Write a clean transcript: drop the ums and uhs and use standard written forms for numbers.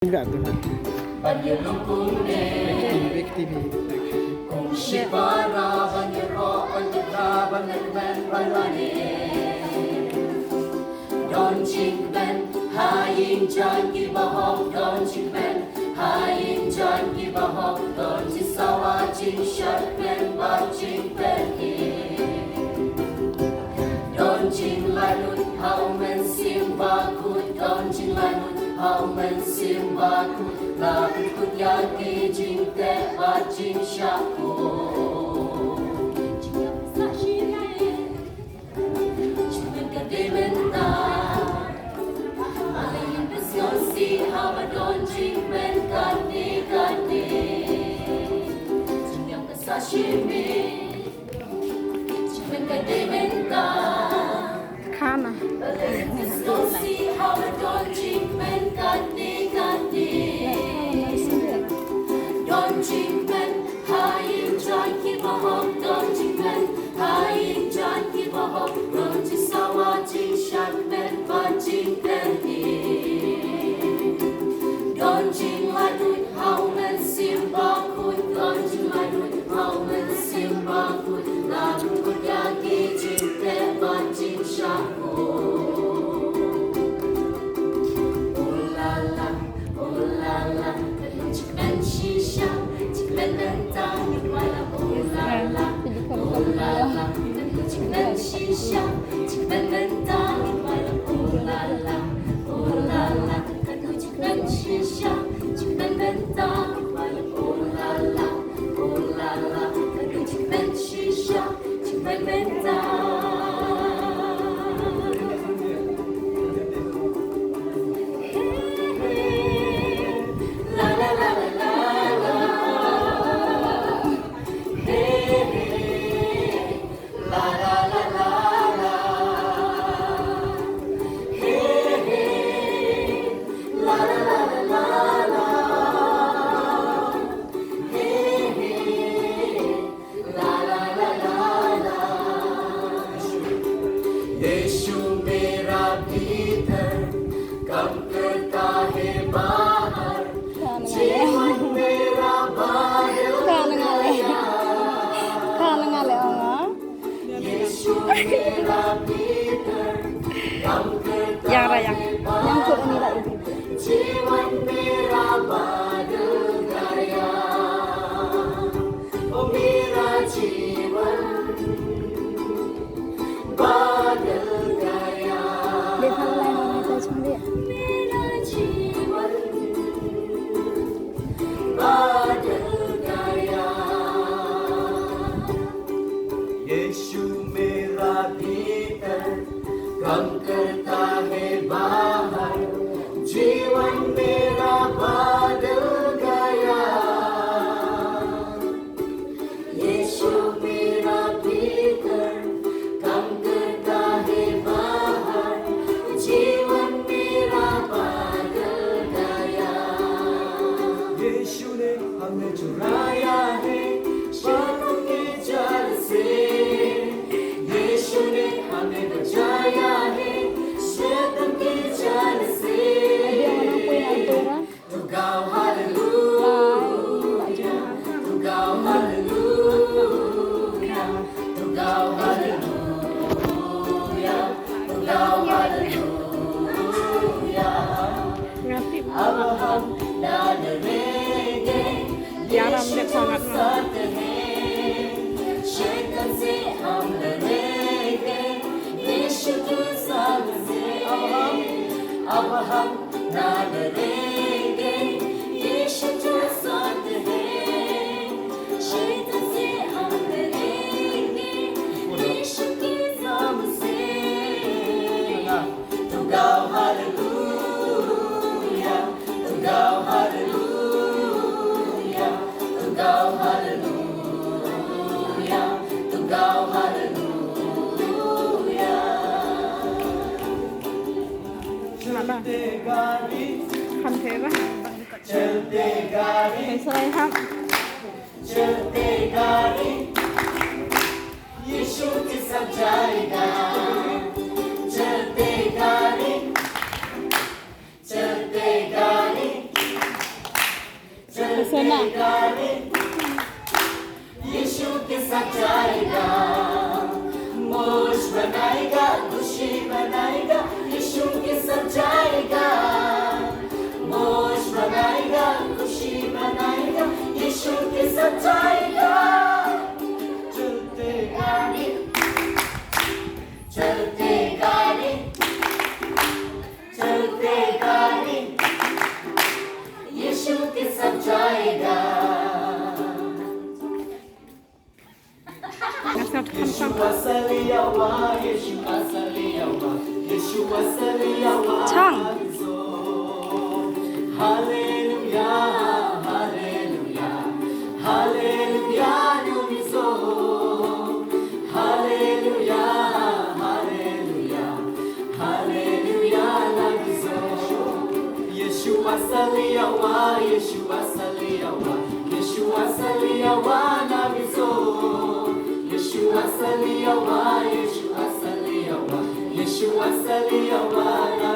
Enggak tuh. Big TV. Kung shipara banyeroan ketraban nagmen balani Don chingben hayin jan gibahok Don chingben hayin jan gibahok Don chisawa ching sharpen ba ching penhi Don ching lanut haumen simba kut Don ching lanut haumen simba kut Lapit kut yaki jing te ba jing shaku Jingmen kadimenta Malayin pasyon si hamadon jingmen kani kani Jingyang kasashimi Jingmen kadimenta Kana. Malayin pasyon si hamadon jingmen kani kani Don Jingmen, hayin jan kibahok Don Jingmen, hayin jan kibahok Don Jisawa jing shanmen ba jing penhi Don Jing ladut haumen simba kut Don Jing ladut haumen simba kut Ladut kut yagi jing te ba jing shaku Ulala, Jingmen shisha, Jingmen lentang, wala ulala, ulala, Jingmen shisha, Jingmen lentang, wala ulala, ulala, Jingmen shisha, Jingmen lentang, wala ulala, ulala, Jingmen shisha, Jingmen lentang. यीशु मेरा भीतर कम करता है बाहर जीवन मेरा बाहर यीशु मेरा भीतर कम करता है बाहर जीवन मेरा बादल गया ओ मेरा जीवन बादल गया मेरा जीवन बादल गया यीशु मेरा भीतर कम करता है बाहर जीवन मेरा बादल गया यीशु मेरा भीतर कम करता है बाहर जीवन मेरा बादल गया यीशु ने हमें चुराया है शैतान के जाल से यीशु ने हमें बचाया है शैतान के जाल से तो गाओ हालेलुया तो गाओ हालेलुया तो गाओ हालेलुया तो गाओ हालेलुया अब हम ना डरेंगे यीशु के साथ हैं शैतान से हम डरेंगे यीशु के साथ हैं अब हम ना डरेंगे यीशु के साथ हैं शैतान से हम डरेंगे यीशु के नाम से तो गाओ हालेलुया तो गाओ हालेलुया तो गाओ हालेलुया तो गाओ हालेलुया चलते गाड़ी Kan thế चलते गाड़ी Thấy sao đây không? चलते गाड़ी यीशु के साथ जाएगा चलते गाड़ी गाने यीशु के साथ जाएगा मौज बनाएगा खुशी बनाएगा यीशु के साथ जाएगा मौज बनाएगा खुशी बनाएगा यीशु के साथ जाएगा चलते गाने चलते गाने चलते गाने यीशु के साथ जाएगा Nasa Chang. Hallelujah, hallelujah, hallelujah, numizo. Hallelujah, hallelujah, hallelujah, numizo. Yeshua saliyawa, Yeshua saliyawa, Yeshua saliyawa, numizo. Yeshua saliyawa, Yeshua saliyawa, Yeshua saliyawa.